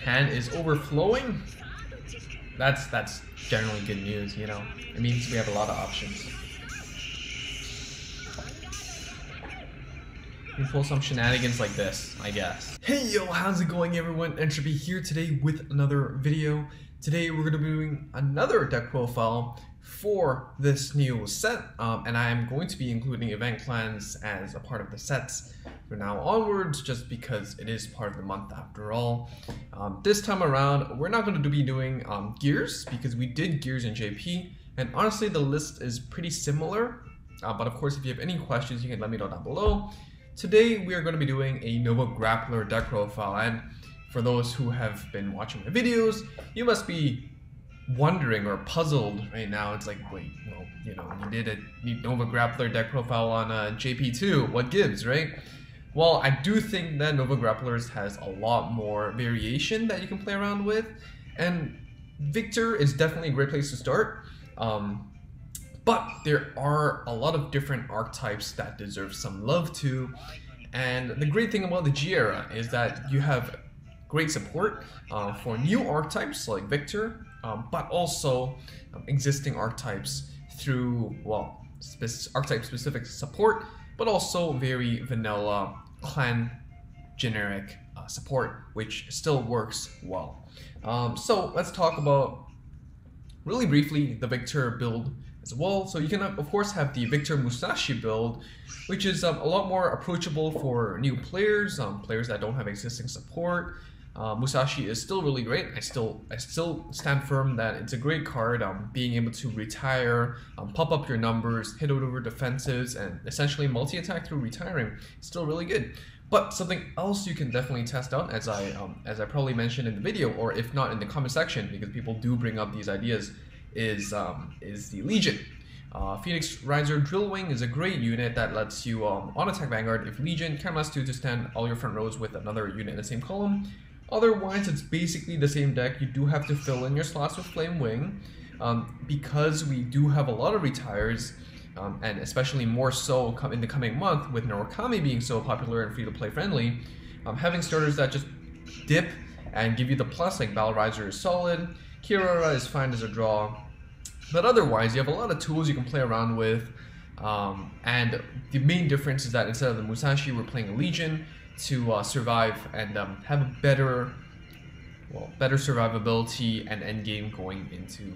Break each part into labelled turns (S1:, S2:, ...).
S1: hand is overflowing, that's generally good news, you know. It means we have a lot of options. We pull some shenanigans like this, I guess. Hey yo, how's it going everyone? Entropy here today with another video. Today we're going to be doing another deck profile for this new set, and I am going to be including event clans as a part of the sets from now onwards, just because it is part of the month after all. This time around, we're not going to be doing gears, because we did gears in JP, and honestly the list is pretty similar, but of course if you have any questions you can let me know down below. Today we are going to be doing a Nova Grappler deck profile, and for those who have been watching my videos, you must be wondering or puzzled right now. It's like, wait, well, you know, you did a Nova Grappler deck profile on JP2, what gives, right? Well, I do think that Nova Grapplers has a lot more variation that you can play around with, and Victor is definitely a great place to start. But there are a lot of different archetypes that deserve some love too. And the great thing about the G era is that you have great support for new archetypes like Victor, but also existing archetypes through, well, archetype specific support, but also very vanilla clan generic support, which still works well. So let's talk about really briefly the Victor build as well. So you can of course have the Victor Musashi build, which is a lot more approachable for new players, players that don't have existing support. Musashi is still really great. I still stand firm that it's a great card. Being able to retire, pop up your numbers, hit over defensives, and essentially multi-attack through retiring is still really good. But something else you can definitely test out, as I probably mentioned in the video, or if not in the comment section, because people do bring up these ideas, is the Legion. Phoenix Riser Drill Wing is a great unit that lets you on attack Vanguard if Legion can last you to stand all your front rows with another unit in the same column. Otherwise, it's basically the same deck. You do have to fill in your slots with Flame Wing, because we do have a lot of retires, and especially more so in the coming month with Norokami being so popular and free to play friendly. Having starters that just dip and give you the plus, like Blau Riser is solid, Kirara is fine as a draw, but otherwise you have a lot of tools you can play around with, and the main difference is that instead of the Musashi, we're playing a Legion to survive and have a better survivability and end game going into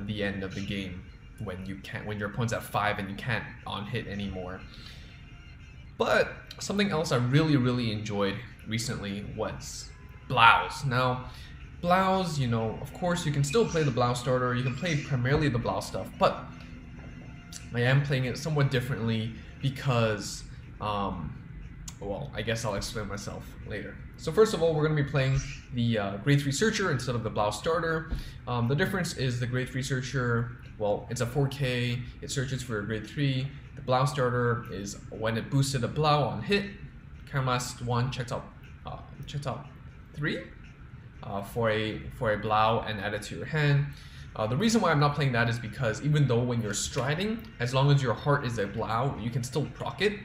S1: the end of the game when your opponent's at 5 and you can't on hit anymore. But something else I really enjoyed recently was Blaus. Now, Blaus, you know, of course you can still play the Blau starter, you can play primarily the Blau stuff, but I am playing it somewhat differently because, well, I guess I'll explain myself later. So first of all, we're going to be playing the Grade 3 Searcher instead of the Blau starter. The difference is the Grade 3 Searcher, well, it's a 4K, it searches for a Grade 3. The Blau starter is when it boosted a Blau on hit, Caramast 1 checked out 3 for a Blau and add it to your hand. The reason why I'm not playing that is because even though when you're striding, as long as your heart is a Blau, you can still proc it.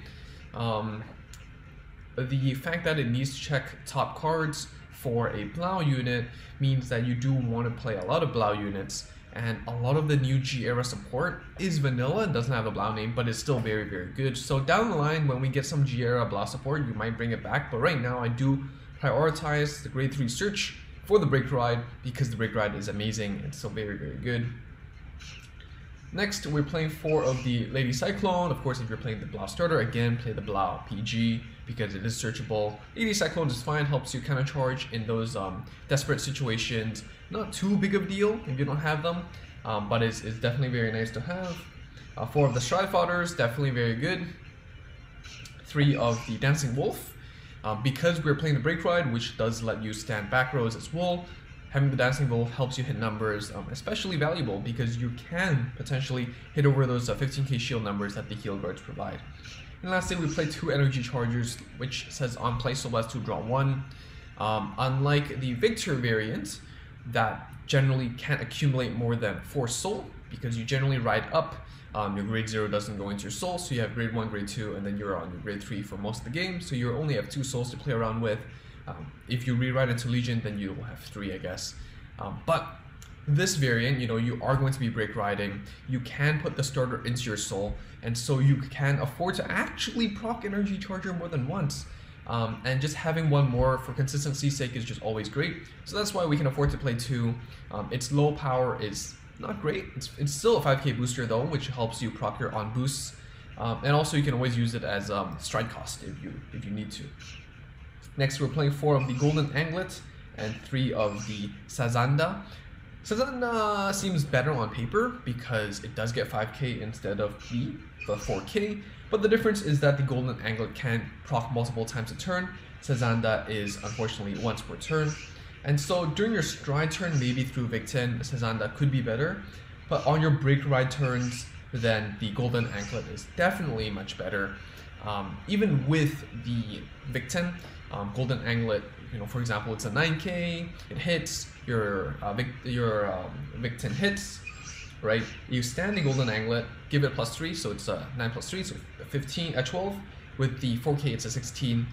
S1: The fact that it needs to check top cards for a Blau unit means that you do want to play a lot of Blau units, and a lot of the new G era support is vanilla, it doesn't have a Blau name, but it's still very good. So down the line, when we get some G era Blau support, you might bring it back, but right now I do prioritize the Grade 3 search for the Break Ride because the Break Ride is amazing, it's still very good. Next, we're playing 4 of the Lady Cyclone. Of course, if you're playing the Blau starter, again, play the Blau PG because it is searchable. Lady Cyclone is fine, helps you counter charge in those desperate situations. Not too big of a deal if you don't have them, but it's definitely very nice to have. 4 of the Stride Fodders, definitely very good. 3 of the Dancing Wolf. Because we're playing the Break Ride, which does let you stand back rows as well, having the Dancing Wolf helps you hit numbers, especially valuable because you can potentially hit over those 15k shield numbers that the heal guards provide. And lastly, we play 2 Energy Chargers, which says on play so as to draw 1. Unlike the Victor variant, that generally can't accumulate more than 4 soul, because you generally ride up. Your grade 0 doesn't go into your soul, so you have grade 1, grade 2, and then you're on your grade 3 for most of the game, so you only have 2 souls to play around with. If you rewrite into Legion, then you'll have 3, I guess. But this variant, you know, you are going to be break riding. You can put the starter into your soul, and so you can afford to actually proc energy charger more than once. And just having one more for consistency's sake is just always great. So that's why we can afford to play 2. Its low power is not great. It's still a 5k booster though, which helps you proc your on boosts. And also you can always use it as stride cost if you need to. Next we're playing 4 of the Golden Anglet and 3 of the Sazanda. Sazanda seems better on paper because it does get 5k instead of the 4k, but the difference is that the Golden Anglet can proc multiple times a turn. Sazanda is unfortunately once per turn. And so during your stride turn, maybe through Victin, Sazanda could be better, but on your break ride turns, then the Golden Anklet is definitely much better. Even with the Victin, Golden Anklet, you know, for example, it's a 9k, it hits, your Victin hits, right? You stand the Golden Anklet, give it +3, so it's a 9 + 3, so 12. With the 4k, it's a 16,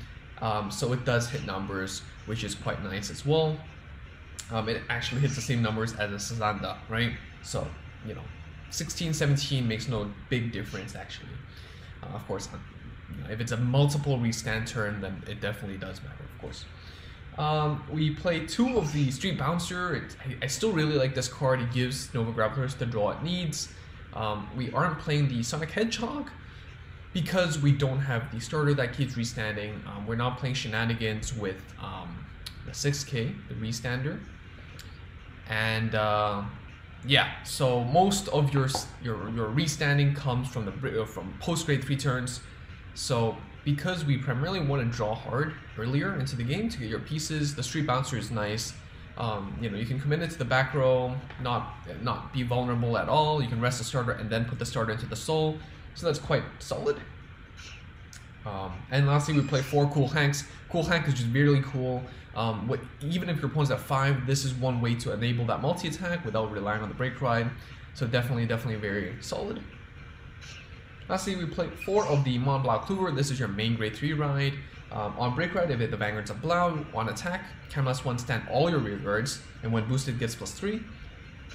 S1: so it does hit numbers, which is quite nice as well. It actually hits the same numbers as a Sazanda, right? So, you know, 16, 17 makes no big difference actually. Of course, you know, if it's a multiple restand turn, then it definitely does matter, of course. We play 2 of the Street Bouncer. I still really like this card. It gives Nova Grapplers the draw it needs. We aren't playing the Sonic Hedgehog because we don't have the starter that keeps restanding. We're not playing shenanigans with the 6k, the restander. And yeah, so most of your restanding comes from from post grade 3 turns. So because we primarily want to draw hard earlier into the game to get your pieces, the Street Bouncer is nice. You know, you can commit it to the back row, not be vulnerable at all. You can rest the starter and then put the starter into the soul. So that's quite solid. And lastly, we play 4 Cool Hanks. Cool Hank is just really cool. Even if your opponent's at 5, this is one way to enable that multi-attack without relying on the break ride. So definitely very solid. Lastly, we play 4 of the Blau Kluger. This is your main grade 3 ride. On break ride, if the Vanguard's a Blau, on attack, +1 stand all your rear guards, and when boosted gets +3.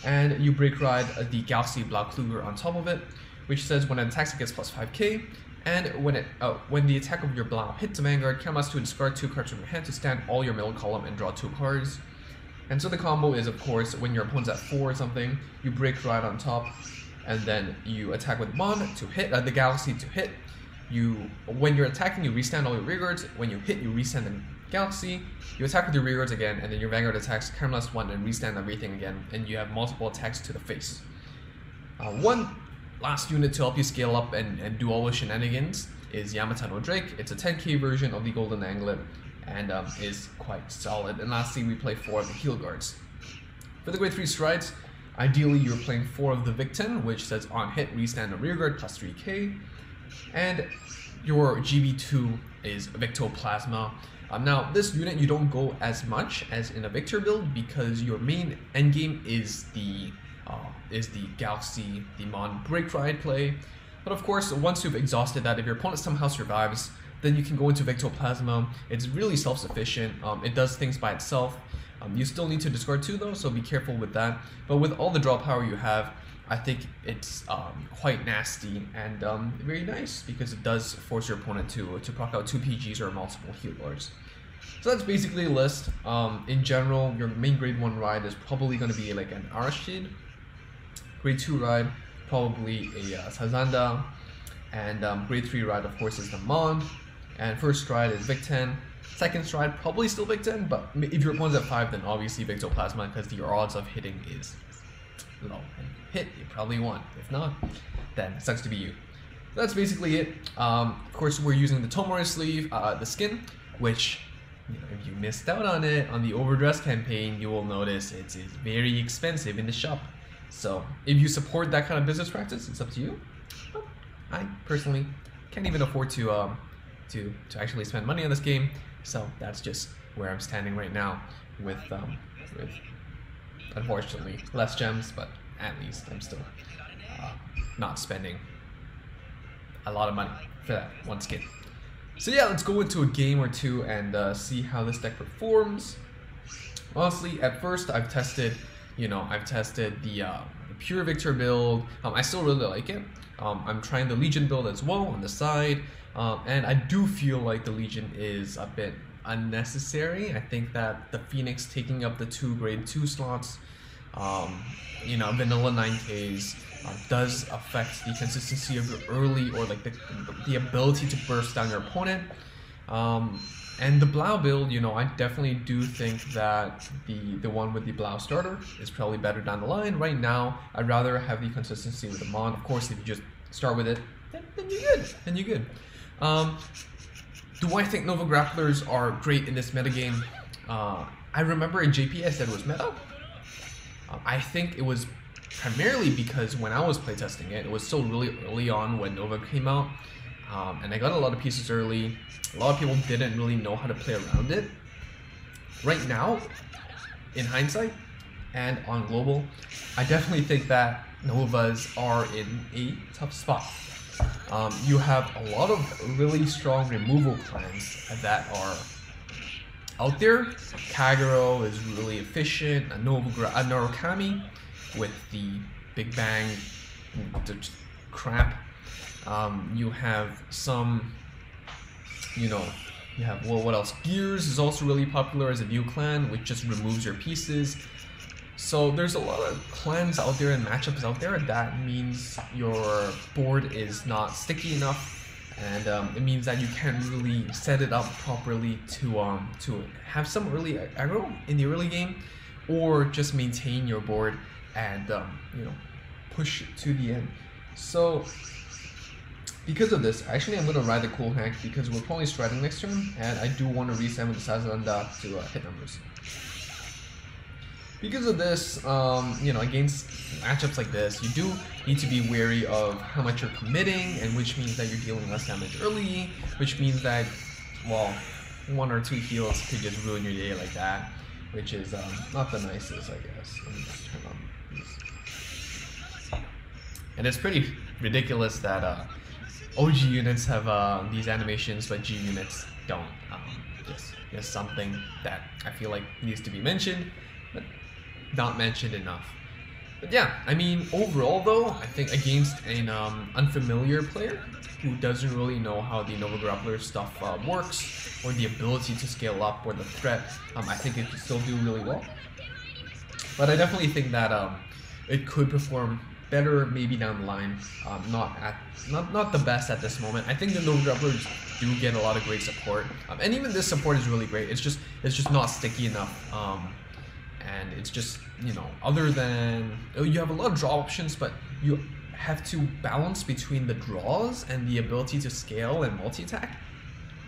S1: And you break ride the Galaxy Blau Kluger on top of it, which says when it attacks it gets +5k, and when the attack of your Blau hits the Vanguard, +2 discard 2 cards from your hand to stand all your middle column and draw 2 cards. And so the combo is, of course, when your opponent's at 4 or something, you break ride on top, and then you attack with Bond to hit the Galaxy to hit. When you're attacking, you restand all your rear guards. When you hit, you restand the Galaxy. You attack with your rear guards again, and then your Vanguard attacks +1 and restand everything again, and you have multiple attacks to the face. One last unit to help you scale up and do all the shenanigans is Yamata no Drake. It's a 10k version of the Golden Anglet and is quite solid. And lastly, we play 4 of the Heal Guards. For the grade 3 strides, ideally you're playing 4 of the Victin, which says on hit, restand a rear guard +3k. And your GB2 is Victoplasma. Now, this unit you don't go as much as in a Victor build because your main endgame is the Galaxy, the Mon break ride play. But of course, once you've exhausted that, if your opponent somehow survives, then you can go into Victoplasma. It's really self-sufficient. It does things by itself. You still need to discard 2 though, so be careful with that. But with all the draw power you have, I think it's quite nasty and very nice because it does force your opponent to proc out 2 PGs or multiple heal bars. So that's basically a list. In general, your main grade 1 ride is probably going to be like an Arashid. Grade 2 ride, probably a Sazanda. And grade 3 ride, of course, is the Mon. And first stride is Victin. Second stride, probably still Victin, but if your opponent's at 5, then obviously Victoplasma because your odds of hitting is low. And hit, you probably won. If not, then it sucks to be you. So that's basically it. Of course, we're using the Tomori sleeve, the skin, which, you know, if you missed out on it on the overdress campaign, you will notice it is very expensive in the shop. So if you support that kind of business practice, it's up to you. But I personally can't even afford to actually spend money on this game, so that's just where I'm standing right now with unfortunately less gems, but at least I'm still not spending a lot of money for that one skin. So yeah, let's go into a game or two and see how this deck performs. Honestly, at first I've tested the Pure Victor build. I still really like it. I'm trying the Legion build as well on the side, and I do feel like the Legion is a bit unnecessary. I think that the Phoenix taking up the 2 grade 2 slots, vanilla 9Ks, does affect the consistency of your early, or like the ability to burst down your opponent. And the Blau build, I definitely do think that the one with the Blau starter is probably better down the line. Right now, I'd rather have the consistency with the Mon. Of course, if you just start with it, then you're good. Then you're good. Do I think Nova Grapplers are great in this metagame? I remember in JP I said it was meta. I think it was primarily because when I was playtesting it, it was still really early on when Nova came out. And I got a lot of pieces early. A lot of people didn't really know how to play around it. Right now, in hindsight and on global, I definitely think that Novas are in a tough spot. You have a lot of really strong removal clans that are out there. Kagero is really efficient. A Narukami with the Big Bang crap. You have some, what else? Gears is also really popular as a new clan, which just removes your pieces. So there's a lot of clans out there and matchups out there. That means your board is not sticky enough, and it means that you can't really set it up properly to have some early aggro in the early game, or just maintain your board and push it to the end. So because of this, actually I'm going to ride the cool hack because we're probably striding next turn, and I do want to reset with the Sazanda to hit numbers. Because of this, against matchups like this, you do need to be wary of how much you're committing, and which means that you're dealing less damage early, which means that, well, 1 or 2 heals could just ruin your day like that, which is not the nicest, I guess. Let me just turn on these. And it's pretty ridiculous that OG units have these animations, but G units don't. Just something that I feel like needs to be mentioned, but not mentioned enough. But yeah, I mean, overall though, I think against an unfamiliar player who doesn't really know how the Nova Grappler stuff works, or the ability to scale up, or the threat, I think it could still do really well. But I definitely think that it could perform better maybe down the line. Not the best at this moment. I think the Nova Grapplers do get a lot of great support, and even this support is really great. It's just not sticky enough. And it's just, other than, you have a lot of draw options, but you have to balance between the draws and the ability to scale and multi-attack,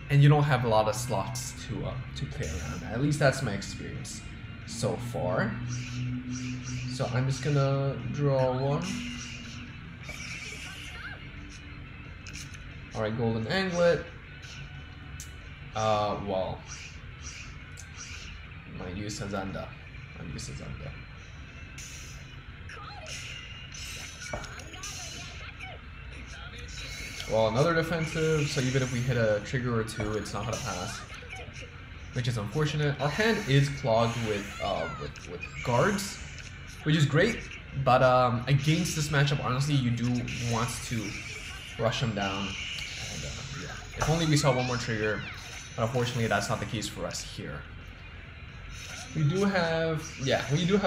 S1: and you don't have a lot of slots to play around. At least that's my experience so far. So I'm just gonna draw 1. Alright, golden anglet. Well, might use Sazanda. Well, another defensive, so even if we hit a trigger or 2, it's not gonna pass, which is unfortunate. Our hand is clogged with guards, which is great, but against this matchup, honestly, you do want to rush them down. And yeah, if only we saw 1 more trigger, but unfortunately, that's not the case for us here. We do have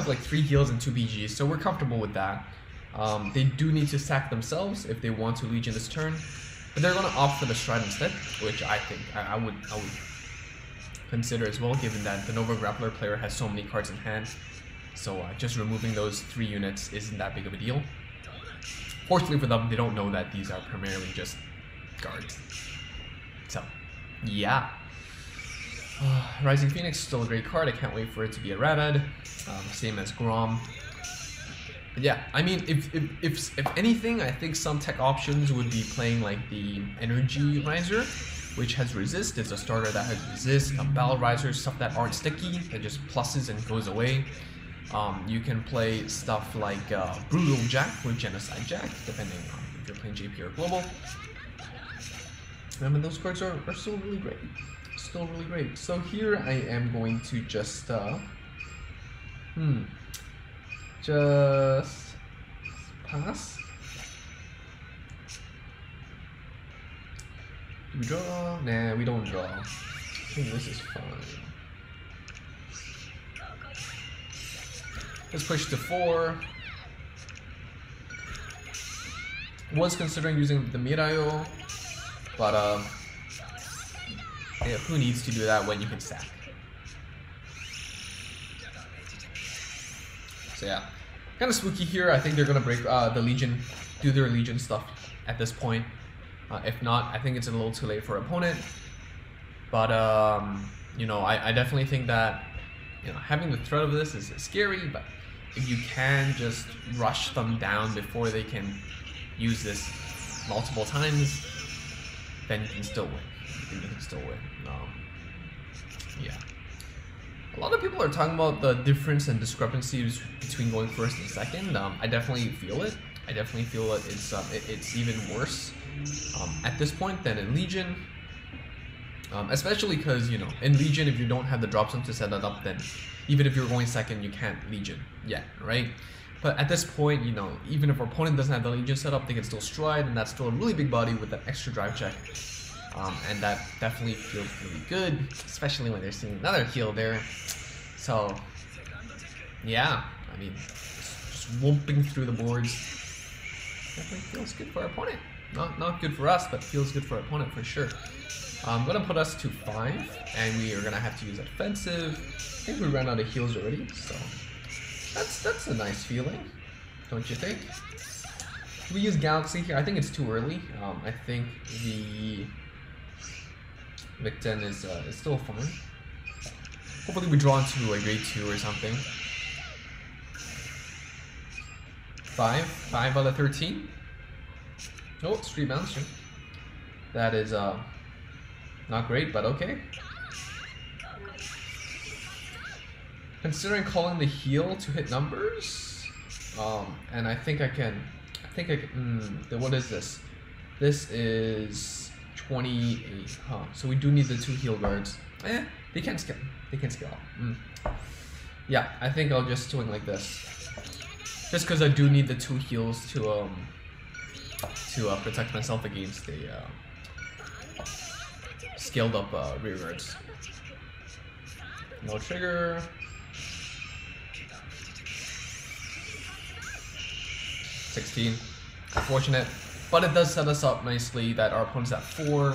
S1: like 3 heals and 2 BGs, so we're comfortable with that. They do need to sack themselves if they want to Legion this turn, but they're going to opt for the Stride instead, which I think I would consider as well, given that the Nova Grappler player has so many cards in hand. So just removing those 3 units isn't that big of a deal. Fortunately for them, they don't know that these are primarily just guards. So, yeah. Rising Phoenix is still a great card. I can't wait for it to be errated. Same as Grom. But yeah, I mean, if anything, I think some tech options would be playing like the Energy Riser, which has resist. It's a starter that has resist. Battle Riser, stuff that aren't sticky, that just pluses and goes away. You can play stuff like Brutal Jack or Genocide Jack, depending on if you're playing JP or Global. I mean, those cards are still really great. Still really great. So here I am going to just just pass. Do we draw? Nah, we don't draw. I think this is fine. Let's push to 4. Was considering using the Mirayo, but yeah, who needs to do that when you can sack? So yeah, kind of spooky here. I think they're gonna break the Legion, do their Legion stuff at this point. If not, I think it's a little too late for opponent. But you know, I definitely think that, you know, having the threat of this is scary. But if you can just rush them down before they can use this multiple times, then you can still win. You can still win. Yeah. A lot of people are talking about the difference and discrepancies between going first and second. I definitely feel it. I definitely feel that it's even worse at this point than in Legion. Especially because, you know, in Legion, if you don't have the drop zone to set that up, then even if you're going second, you can't Legion yet, right? But at this point, you know, even if our opponent doesn't have the Legion set up, they can still stride, and that's still a really big body with that extra drive check. And that definitely feels really good, especially when they're seeing another heal there. So, yeah, I mean, just whooping through the boards definitely feels good for our opponent. Not good for us, but feels good for our opponent for sure. I'm gonna put us to 5, and we are gonna have to use offensive. I think we ran out of heals already, so that's a nice feeling, don't you think? We use Galaxy here. I think it's too early. I think the Victon is still fine. Hopefully we draw into a grade 2 or something. 5 out of 13. Oh, street bouncer. That is not great, but okay. Considering calling the heal to hit numbers, and I think I can. What is this? This is 28. So we do need the 2 heal guards. They can scale. They can scale up. Yeah, I think I'll just swing like this, just because I do need the 2 heals to protect myself against the scaled up rear guards. No trigger. 16. Unfortunate, but it does set us up nicely that our opponent's at 4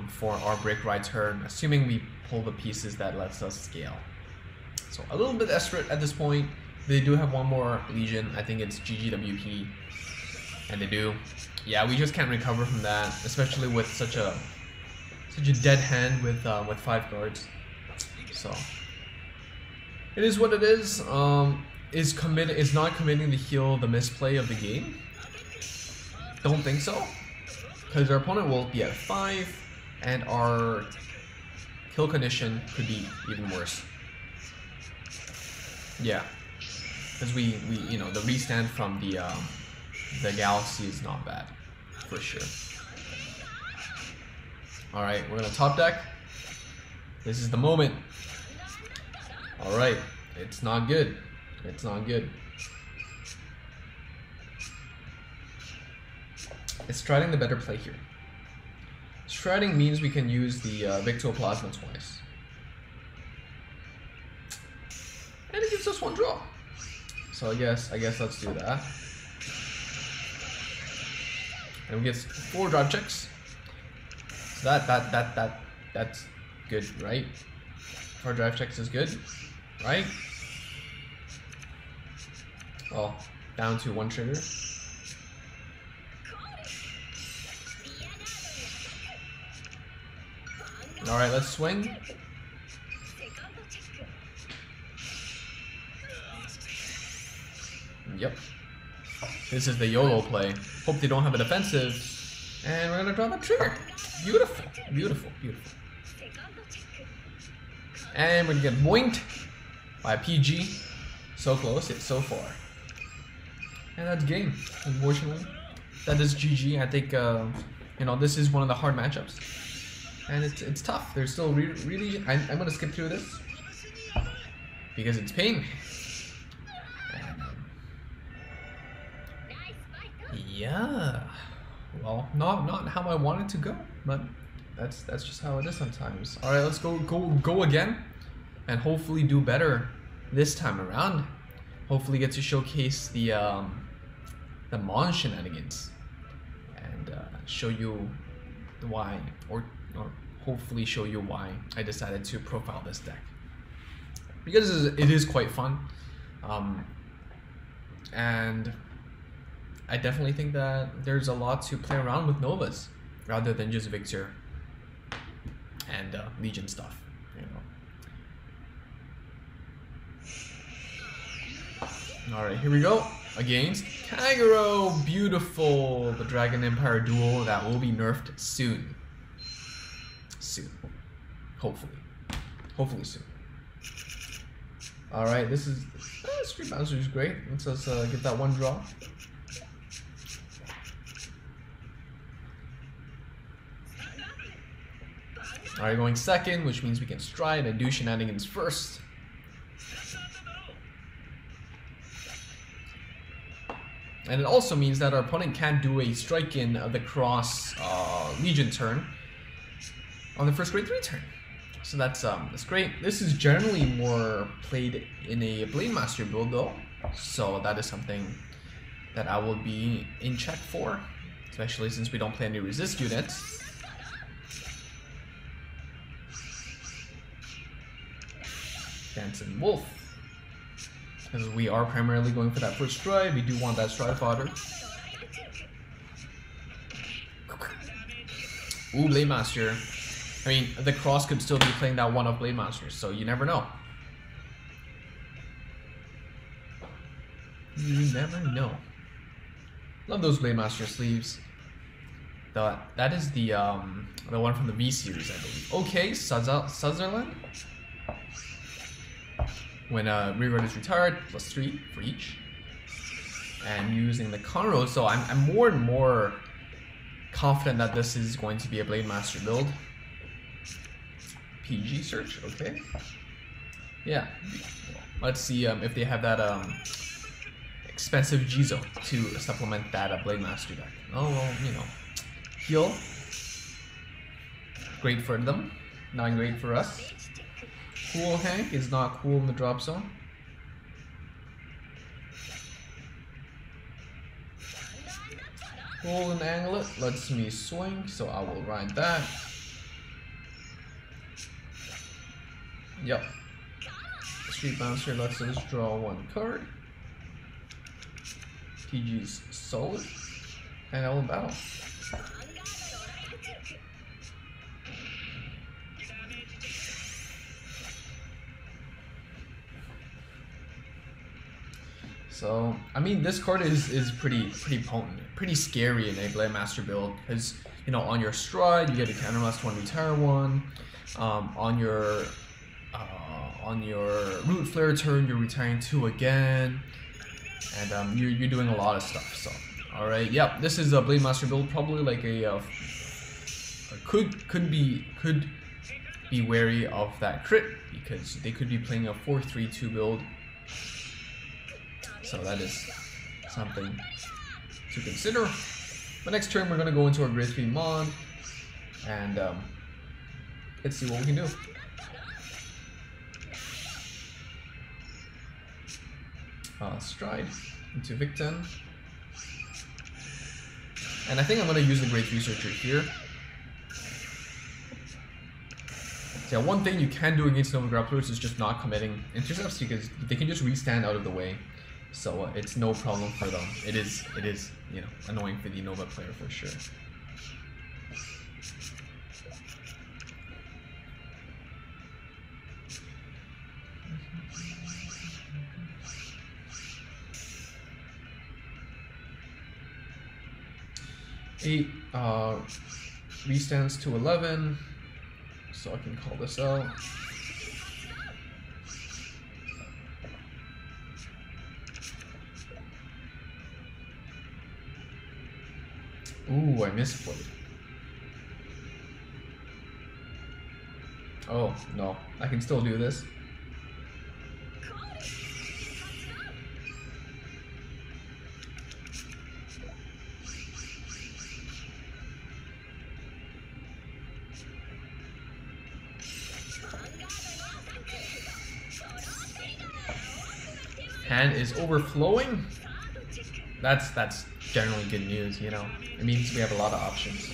S1: for our break ride turn, assuming we pull the pieces that lets us scale. So a little bit desperate at this point. They do have one more Legion. I think it's GGWP, and they do. Yeah, we just can't recover from that, especially with such a dead hand with 5 guards. So it is what it is. Is not committing to heal the misplay of the game? Don't think so, because our opponent will be at 5, and our kill condition could be even worse. Yeah, because we you know, the restand from the Galaxy is not bad for sure. All right, we're gonna top deck. This is the moment. All right, it's not good. It's not good. It's striding the better play here. Striding means we can use the Victoplasma twice. And it gives us 1 draw. So I guess let's do that. And we get 4 drive checks. So that's good, right? 4 drive checks is good, right? Oh, down to 1 trigger. Alright, let's swing. Yep. This is the YOLO play. Hope they don't have a defensive. And we're gonna draw the trigger. Beautiful, beautiful, beautiful. And we're gonna get boinked by a PG. So close, yet so far. And that's game, unfortunately. That is GG. I think you know, this is one of the hard matchups, and it's tough. There's still really I'm gonna skip through this because it's pain. And, yeah, well, not how I want it to go, but that's just how it is sometimes. All right, let's go again, and hopefully do better this time around. Hopefully get to showcase the Mon shenanigans and show you why, or hopefully show you why I decided to profile this deck, because it is quite fun, and I definitely think that there's a lot to play around with Novas rather than just Victor and Legion stuff, you know. All right, here we go against Kagero. Beautiful, the Dragon Empire duel that will be nerfed soon. Hopefully soon. All right, this is Street Bouncer is great. Let's get that one draw. All right, going second, which means we can stride and do shenanigans first. And it also means that our opponent can't do a strike in the cross Legion turn on the first grade 3 turn. So that's great. This is generally more played in a Blade Master build though, so that is something that I will be in check for, especially since we don't play any resist units. Dancing Wolf. Because we are primarily going for that first stride, we do want that stride fodder. Ooh, Blade Master. I mean, the cross could still be playing that one of Blade Masters, so you never know. You never know. Love those Blade Master sleeves. That is the one from the V series, I believe. Okay, Sutherland. When Reroad is retired, +3 for each. And using the Conroe, so I'm more and more confident that this is going to be a Blade Master build. PG search, okay. Yeah, let's see if they have that expensive Jizo to supplement that Blade Master deck. Oh, well, you know, heal. Great for them, not great for us. Cool Hank is not cool in the drop zone. Pull and angle it, lets me swing, so I will ride that. Yep. Street Bouncer lets us draw 1 card. TG's solid. And I will battle. So, I mean, this card is pretty potent, pretty scary in a Blade Master build, because, you know, on your stride you get a counterblast 1, retire 1. On your root flare turn you're retiring 2 again, and you're doing a lot of stuff. So, all right, yep, this is a Blade Master build, probably like a could be wary of that crit, because they could be playing a 4-3-2 build. So that is something to consider. But next turn we're going to go into our grade 3 Mon, and let's see what we can do. Stride into Victon. And I think I'm going to use the Grade 3 Searcher here. So yeah, one thing you can do against Nova Grapplers is just not committing intercepts, because they can just restand out of the way. So it's no problem for them. It is, you know, annoying for the Nova player for sure. Eight restands to 11, so I can call this out. Ooh, I misplayed. Oh, no. I can still do this. Hand is overflowing. That's generally good news, you know. It means we have a lot of options.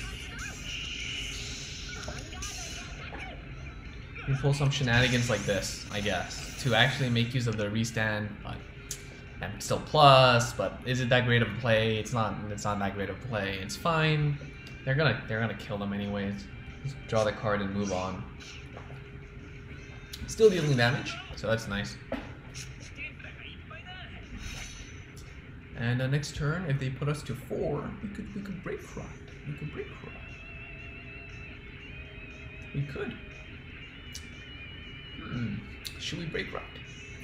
S1: We pull some shenanigans like this, I guess, to actually make use of the restand. But I'm still plus, but is it that great of a play? It's not that great of a play. It's fine. They're gonna kill them anyways. Just draw the card and move on. Still dealing damage, so that's nice. And next turn, if they put us to 4, we could break right. We could break right. We could. Should we break right?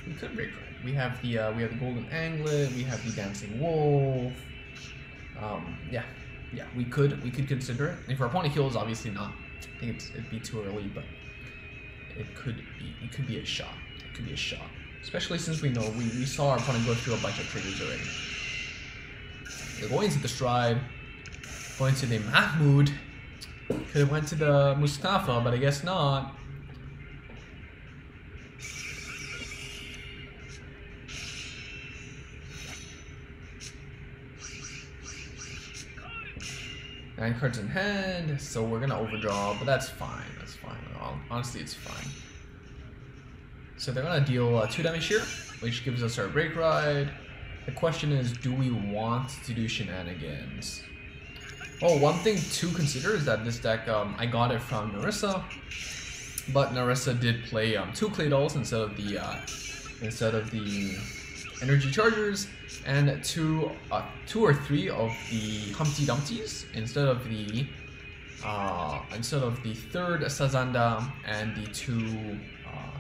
S1: We could break right. We have the golden anglet. We have the dancing wolf. Yeah, we could consider it. If our opponent heals, obviously not. I think it'd be too early, but it could be a shot. It could be a shot, especially since we know we saw our opponent go through a bunch of triggers already. They're going to the stride, going to the Mahmoud. Could have went to the Mustafa, but I guess not. Nine cards in hand, so we're gonna overdraw, but that's fine. That's fine. Honestly, it's fine. So they're gonna deal 2 damage here, which gives us our break ride. The question is, do we want to do shenanigans? Oh, one thing to consider is that this deck, I got it from Narissa, but Narissa did play 2 clay dolls instead of the energy chargers, and 2 or 3 of the Humpty Dumpties instead of the 3rd Sazanda and the 2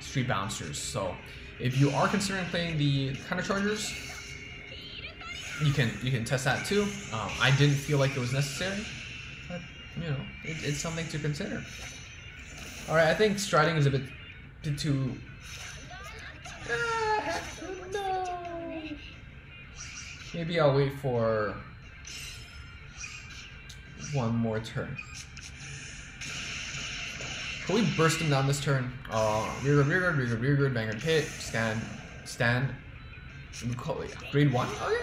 S1: Street Bouncers. So if you are considering playing the counter chargers, you can test that too. I didn't feel like it was necessary, but you know, it's something to consider. All right, I think striding is a bit too. No. Maybe I'll wait for one more turn. Can we burst him down this turn? Rear guard, Vanguard hit, stand. We call it grade 1? Oh yeah.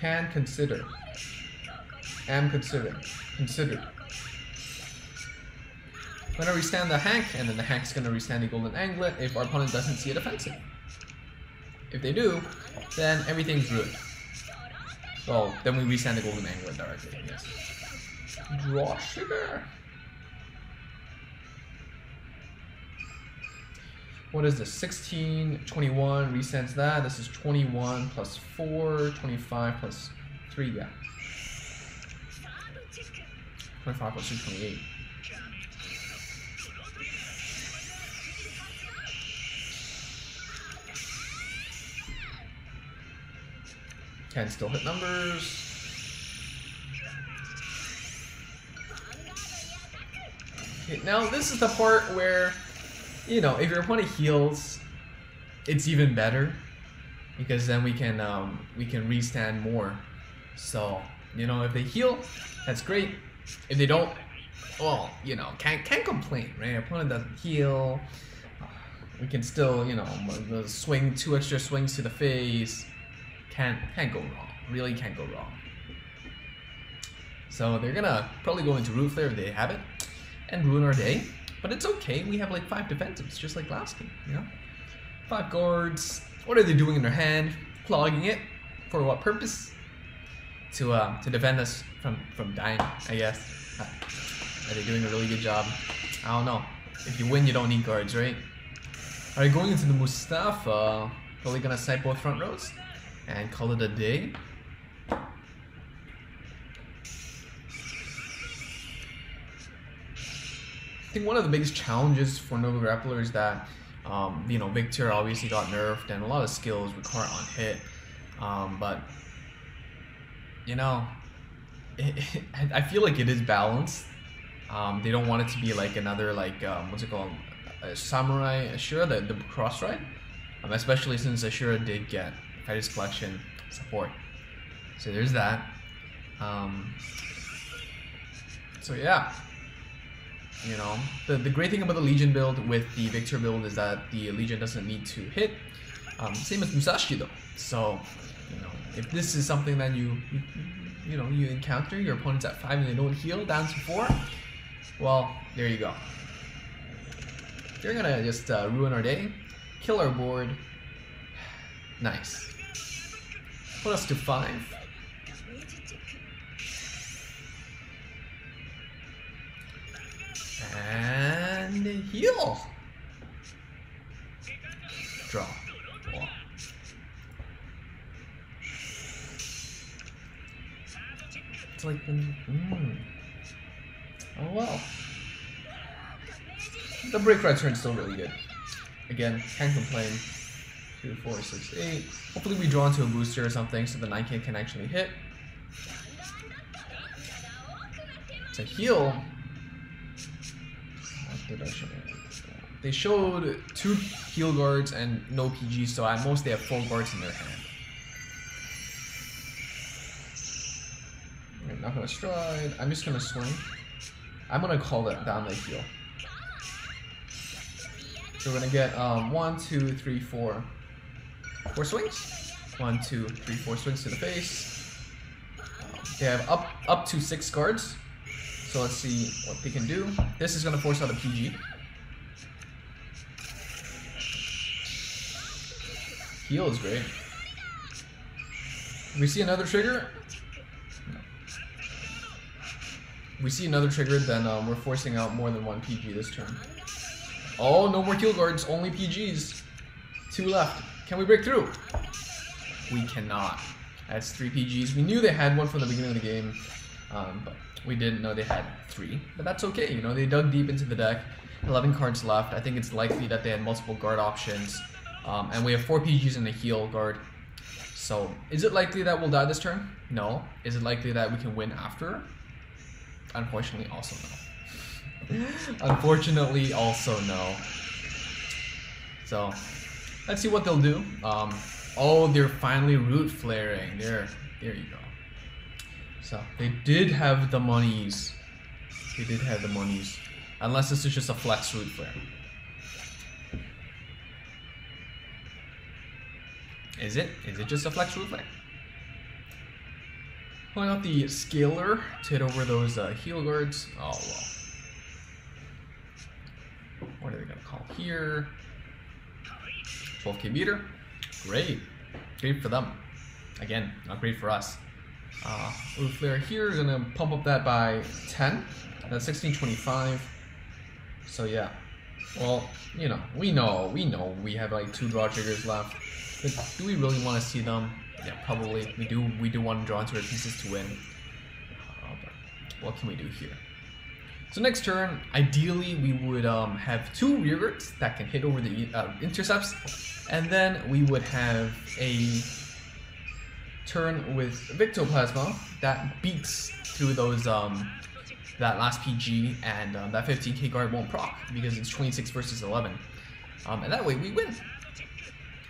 S1: Can consider. Am considering. Considered. I'm gonna restand the Hank, and then the Hank's gonna restand the golden anglet if our opponent doesn't see a defensive. If they do, then everything's ruined. Well, then we restand the golden anglet directly, yes. Draw sugar. What is this? 16, 21 resends that. This is 21 plus 4, 25 plus 3, yeah. 25 plus 2, 28. Can still hit numbers. Okay, now this is the part where, you know, if your opponent heals, it's even better because then we can restand more. So, you know, if they heal, that's great. If they don't, well, you know, can't complain, right? Your opponent doesn't heal. We can still, you know, swing 2 extra swings to the face. Can't go wrong. Really can't go wrong. So they're gonna probably go into Root Flare if they have it and ruin our day. But it's okay, we have like 5 defensives, just like last game, you know? 5 guards. What are they doing in their hand? Clogging it. For what purpose? To defend us from dying, I guess. Are they doing a really good job? I don't know. If you win, you don't need guards, right? Alright, going into the Mustafa. Probably gonna snipe both front rows and call it a day. I think one of the biggest challenges for Nova Grappler is that, you know, Victor obviously got nerfed and a lot of skills require on hit, but you know, I feel like it is balanced. They don't want it to be like another like what's it called, Samurai Ashura, the cross ride, especially since Ashura did get Fighters Collection support. So there's that. So yeah, you know, the great thing about the Legion build with the Victor build is that the Legion doesn't need to hit. Same as Musashi though. So you know, if this is something that you encounter, your opponent's at 5 and they don't heal down to 4, well, there you go. They're gonna just ruin our day, kill our board. Nice. Put us to 5. And heal. Draw. Wow. It's like oh well. The break ride turn's still really good. Again, can't complain. 2, 4, 6, 8. Hopefully we draw into a booster or something so the 9K can actually hit. To heal. What did I show? They showed 2 heal guards and no PGs, so at most they have 4 guards in their hand. I'm not gonna stride. I'm just gonna swing. I'm gonna call that down the heal. So we're gonna get 1, 2, 3, 4 swings. 1, 2, 3, 4 swings to the face. They have up to 6 guards. So let's see what they can do. This is gonna force out a PG. Heal is great. We see another trigger. No. We see another trigger, then we're forcing out more than 1 PG this turn. Oh, no more heal guards, only PGs. 2 left. Can we break through? We cannot. That's 3 PGs. We knew they had 1 from the beginning of the game, but we didn't know they had 3. But that's okay, you know, they dug deep into the deck. 11 cards left. I think it's likely that they had multiple guard options. And we have 4 PGs and a heal guard. So, is it likely that we'll die this turn? No. Is it likely that we can win after? Unfortunately, also no. Unfortunately, also no. So, let's see what they'll do. Oh, they're finally root flaring. There you go. So, they did have the monies. They did have the monies. Unless this is just a flex root flare. Is it? Is it just a flex root flare? Pulling out the scaler to hit over those heal guards. Oh well. What are they gonna call here? 12K meter. Great. Great for them. Again, not great for us. Root flare here, gonna pump up that by 10. That's 1625. So yeah. Well, you know, we know we have like 2 draw triggers left. But do we really want to see them? Yeah, probably. We do want to draw into our pieces to win. But what can we do here? So next turn, ideally we would have 2 rearguards that can hit over the intercepts, and then we would have a turn with Victoplasma that beats through those that last PG, and that 15k guard won't proc because it's 26 versus 11, and that way we win.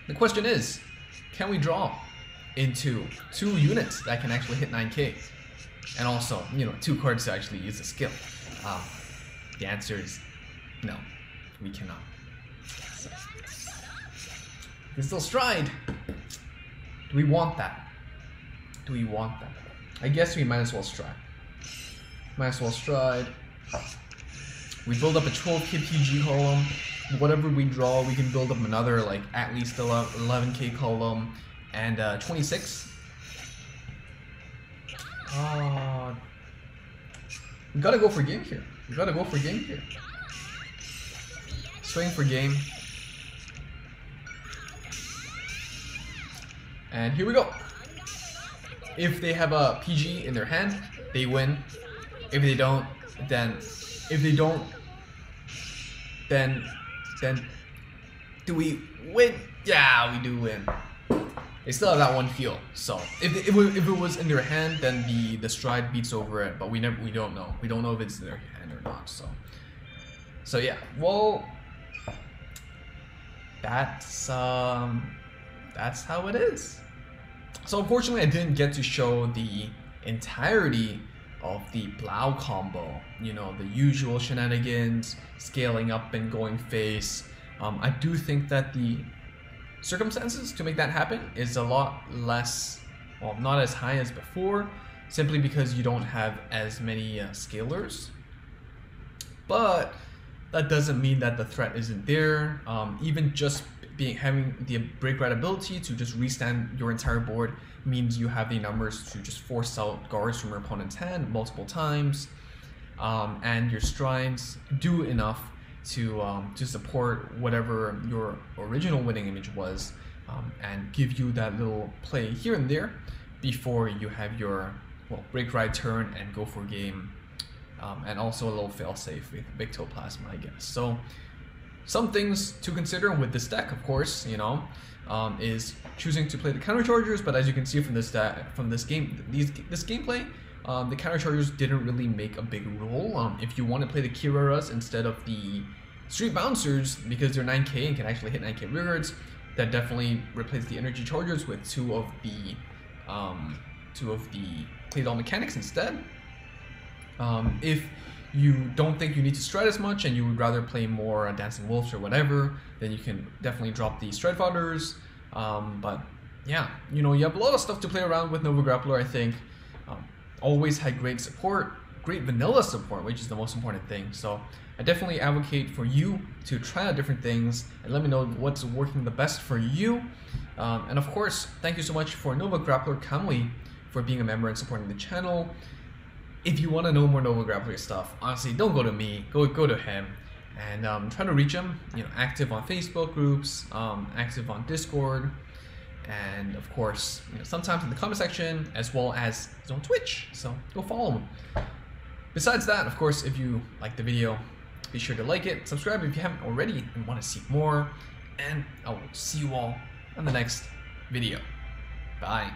S1: The question is, can we draw into 2 units that can actually hit 9k? And also, you know, 2 cards to actually use the skill. The answer is no, we cannot. So, we can still stride. Do we want that? Do we want that? I guess we might as well stride. Might as well stride. We build up a 12k PG column. Whatever we draw, we can build up another, like, at least 11k column, and 26. We gotta go for game here. We gotta go for game here. Swing for game. And here we go. If they have a PG in their hand, they win. If they don't, then do we win? Yeah, we do win. they still have that one heal. So if it was in their hand, then the stride beats over it. But we don't know. We don't know if it's in their hand or not. So yeah. Well, that's how it is. So unfortunately, I didn't get to show the entirety of the Blau combo. You know, the usual shenanigans, scaling up and going face. I do think that the circumstances to make that happen is a lot less, well, not as high as before, simply because you don't have as many scalers. But that doesn't mean that the threat isn't there. Even just having the break ride ability to just restand your entire board means you have the numbers to just force out guards from your opponent's hand multiple times, and your strides do enough to support whatever your original winning image was, and give you that little play here and there before you have your break ride turn and go for game, and also a little fail safe with big toe plasma, I guess. So some things to consider with this deck, of course, you know, is choosing to play the counterchargers. But as you can see from this gameplay, the counterchargers didn't really make a big role. If you want to play the Kiraras instead of the Street Bouncers, because they're 9k and can actually hit 9k rear guards, that definitely replaced the energy chargers with two of the play doll mechanics instead. If you don't think you need to stride as much and you would rather play more Dancing Wolves or whatever, then you can definitely drop the Stride Fodders. But yeah, you know, you have a lot of stuff to play around with Nova Grappler, I think. Always had great support, great vanilla support, which is the most important thing. So I definitely advocate for you to try out different things and let me know what's working the best for you. And of course, thank you so much for Nova Grappler Kamui for being a member and supporting the channel. If you want to know more Nova Grappler stuff, honestly, don't go to me, go to him, and try to reach him. You know, active on Facebook groups, active on Discord, and of course, you know, sometimes in the comment section, as well as his own Twitch. So go follow him. Besides that, of course, if you like the video, be sure to like it, subscribe if you haven't already and want to see more, and I will see you all on the next video. Bye.